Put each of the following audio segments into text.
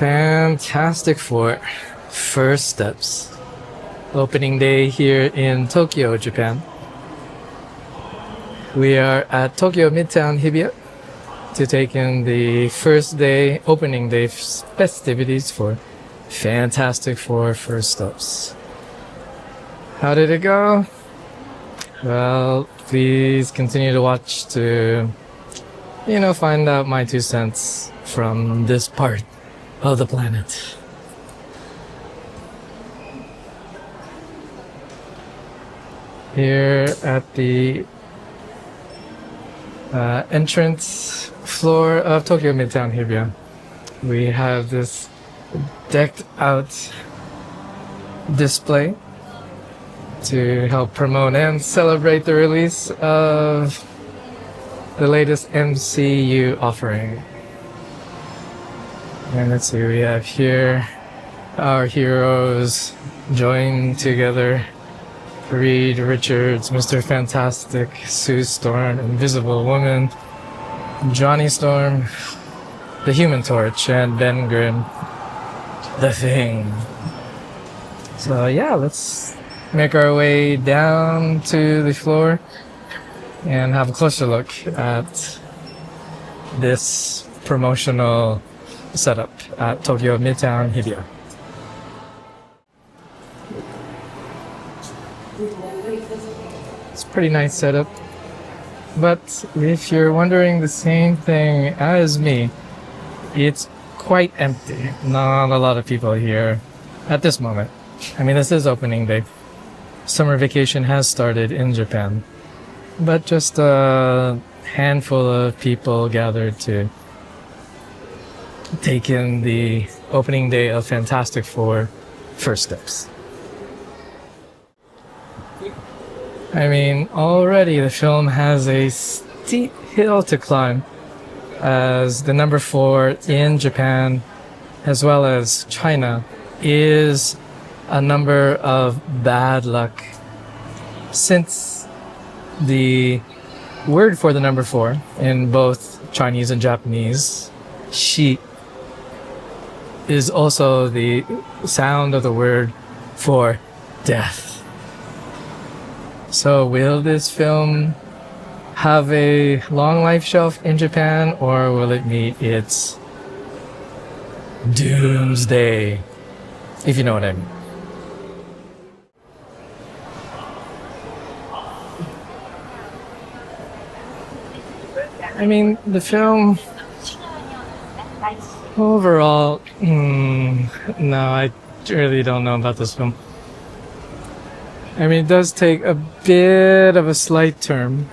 Fantastic Four First Steps. Opening day here in Tokyo, Japan. We are at Tokyo Midtown Hibiya to take in the first day, opening day festivities for Fantastic Four First Steps. How did it go? Well, please continue to watch to, find out my 2 cents from this part of the planet. Here at the entrance floor of Tokyo Midtown Hibiya, we have this decked out display to help promote and celebrate the release of the latest MCU offering. And let's see, we have here our heroes joined together. Reed Richards, Mr. Fantastic, Sue Storm, Invisible Woman, Johnny Storm, the Human Torch, and Ben Grimm, the Thing. So yeah, let's make our way down to the floor and have a closer look at this promotional setup at Tokyo Midtown Hibiya. It's a pretty nice setup, but if you're wondering the same thing as me, it's quite empty. Not a lot of people here at this moment. I mean, this is opening day. Summer vacation has started in Japan, but just a handful of people gathered to take in the opening day of Fantastic Four First Steps. I mean, already the film has a steep hill to climb, as the number 4 in Japan, as well as China, is a number of bad luck. Since the word for the number 4 in both Chinese and Japanese, shi, is also the sound of the word for death. So will this film have a long life shelf in Japan, or will it meet its doomsday, if you know what I mean? I mean, the film overall, no, I really don't know about this film. I mean, it does take a bit of a slight turn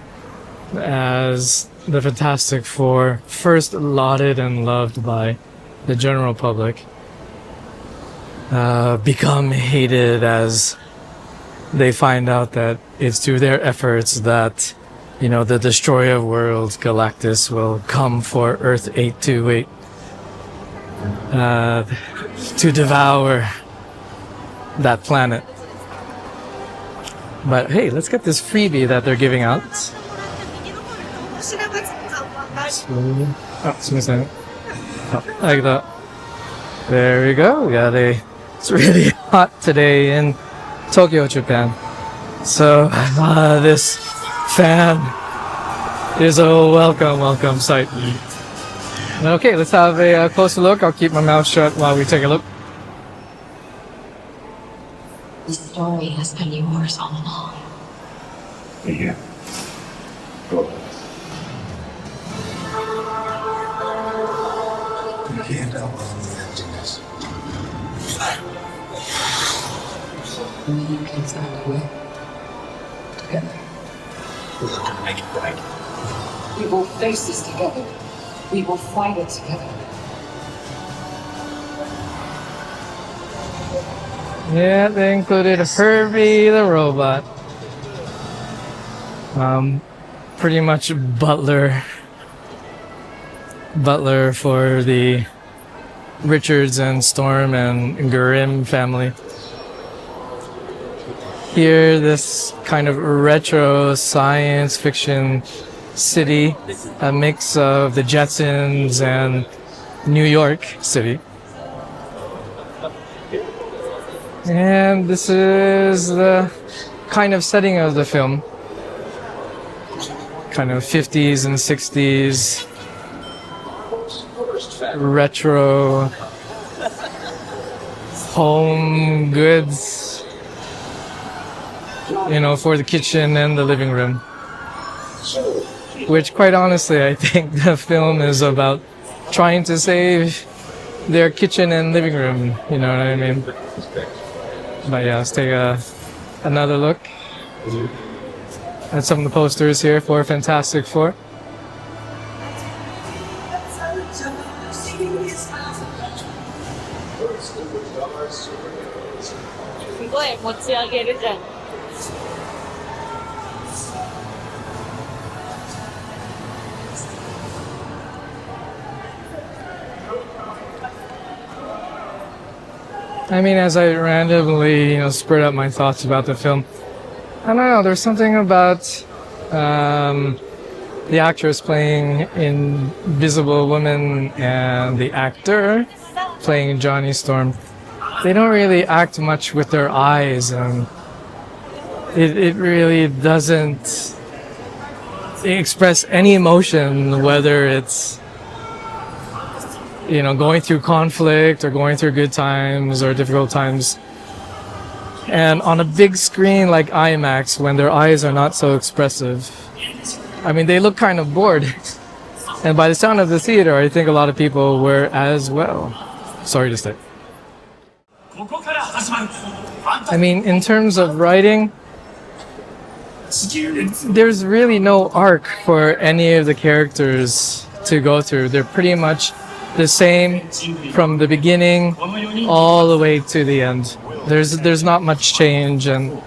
as the Fantastic Four, first lauded and loved by the general public, become hated as they find out that it's through their efforts that, the destroyer of worlds, Galactus, will come for Earth 828 to devour that planet. But hey, let's get this freebie that they're giving out. Like that. There we go. It's really hot today in Tokyo, Japan. So this fan is a welcome sight. Okay, let's have a closer look. I'll keep my mouth shut while we take a look. The story has been yours all along. Yeah. Go. You can't outrun the emptiness. We can find a way. Together. We're going to make it right. We will face this together. We will fight it together. Yeah, they included Herbie the robot. Pretty much butler for the Richards and Storm and Grimm family. Here, this kind of retro science fiction city, a mix of the Jetsons and New York City. And this is the kind of setting of the film. Kind of 50s and 60s, retro, home goods, for the kitchen and the living room. Which, quite honestly, I think the film is about trying to save their kitchen and living room, you know what I mean? But yeah, let's take another look at some of the posters here for Fantastic Four. I mean, as I randomly, spread out my thoughts about the film, I don't know, there's something about the actress playing Invisible Woman and the actor playing Johnny Storm. They don't really act much with their eyes, and it really doesn't express any emotion, whether it's going through conflict or going through good times or difficult times. And on a big screen like IMAX, when their eyes are not so expressive, I mean, they look kind of bored. And by the sound of the theater, I think a lot of people were as well. Sorry to say. I mean, in terms of writing, there's really no arc for any of the characters to go through. They're pretty much the same from the beginning all the way to the end. There's not much change, and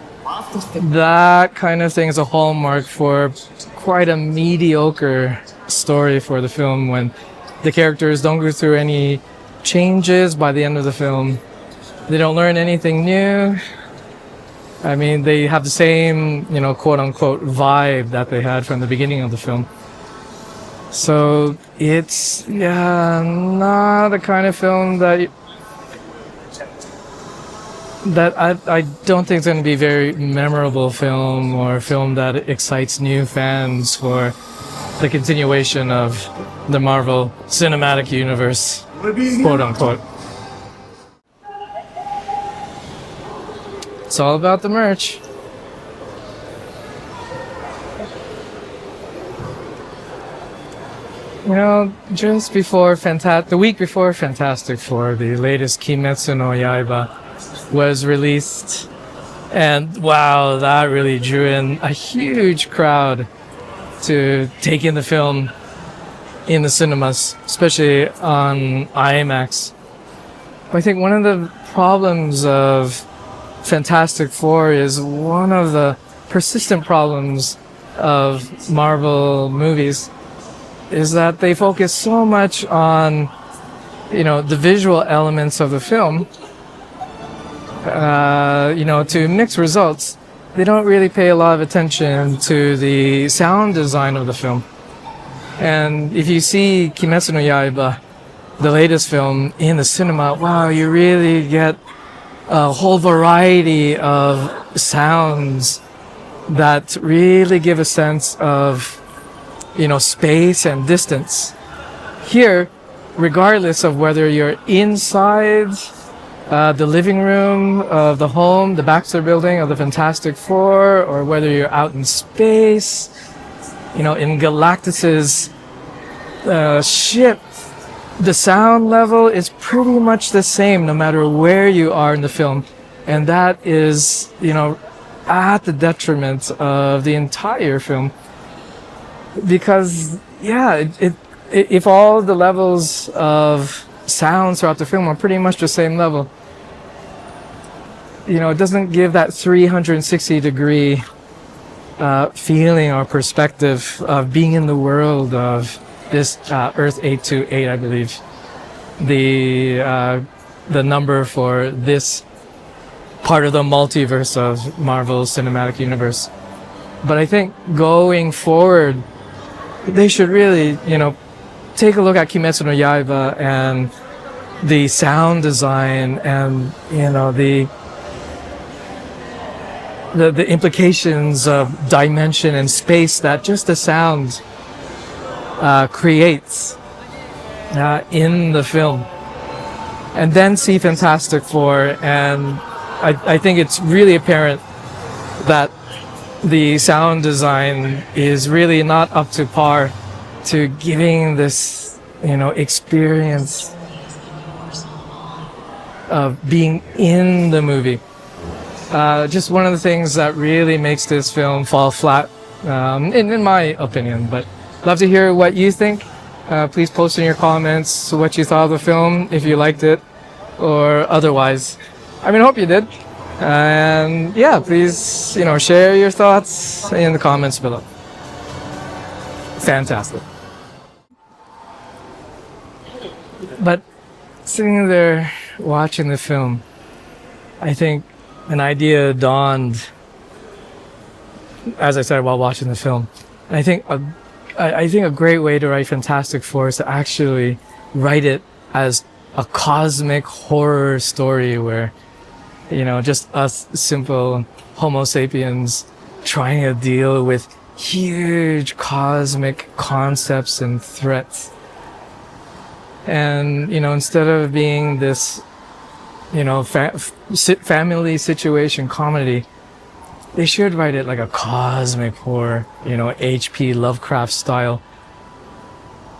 that kind of thing is a hallmark for quite a mediocre story for the film, when the characters don't go through any changes by the end of the film. They don't learn anything new. I mean, they have the same, quote unquote vibe that they had from the beginning of the film. So it's not the kind of film that I don't think it's going to be a very memorable film, or a film that excites new fans for the continuation of the Marvel Cinematic Universe, quote unquote. It's all about the merch. Just before the week before Fantastic Four, the latest Kimetsu no Yaiba was released, and wow, that really drew in a huge crowd to take in the film in the cinemas, especially on IMAX. I think one of the problems of Fantastic Four is one of the persistent problems of Marvel movies is that they focus so much on, the visual elements of the film, to mixed results. They don't really pay a lot of attention to the sound design of the film. And if you see Kimetsu no Yaiba, the latest film, in the cinema, wow, you really get a whole variety of sounds that really give a sense of space and distance. Here, regardless of whether you're inside the living room of the home, the Baxter building of the Fantastic Four, or whether you're out in space, in Galactus's ship, the sound level is pretty much the same no matter where you are in the film. And that is, at the detriment of the entire film. Because, if all the levels of sounds throughout the film are pretty much the same level, it doesn't give that 360-degree feeling or perspective of being in the world of this Earth 828, I believe. The number for this part of the multiverse of Marvel Cinematic Universe. But I think going forward, they should really, take a look at Kimetsu no Yaiba and the sound design and, the the implications of dimension and space that just the sound creates in the film. And then see Fantastic Four, and I think it's really apparent that the sound design is really not up to par to giving this, experience of being in the movie. Just one of the things that really makes this film fall flat, in my opinion. But love to hear what you think. Please post in your comments what you thought of the film, if you liked it, or otherwise. I hope you did. And yeah, please, share your thoughts in the comments below. Fantastic. But sitting there watching the film, I think an idea dawned, as I said, while watching the film. And I think a great way to write Fantastic Four is to actually write it as a cosmic horror story where, just us simple Homo sapiens trying to deal with huge cosmic concepts and threats. And, instead of being this, family situation comedy, they should write it like a cosmic horror, H.P. Lovecraft style.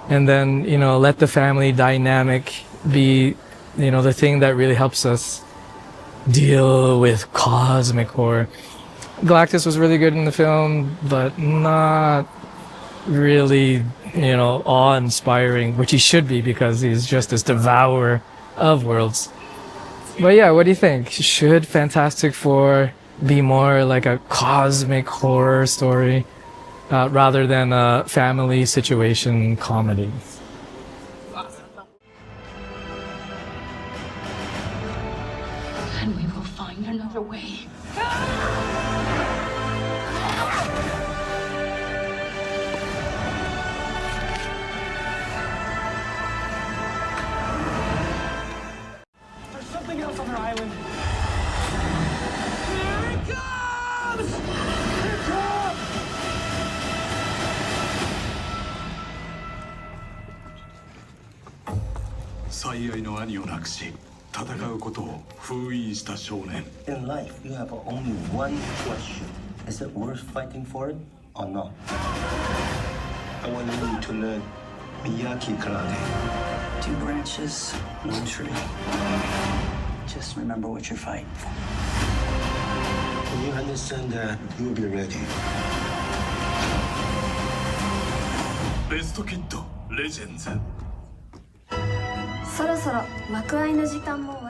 And then, let the family dynamic be, the thing that really helps us deal with cosmic horror. Galactus was really good in the film, but not really, awe-inspiring, which he should be because he's just this devourer of worlds. But yeah, what do you think? Should Fantastic Four be more like a cosmic horror story rather than a family situation comedy? And we will find another way. 最愛の兄を亡くし、戦うことを封印した少年。In life, you have only one question. Is it worth fighting for it or not? I want you to learn Miyaki Karate. 2 branches, 1 tree. Just remember what you're fighting for. When you understand that, you'll be ready. ベストキッドレジェンズ。そろそろ幕開の時間も終わり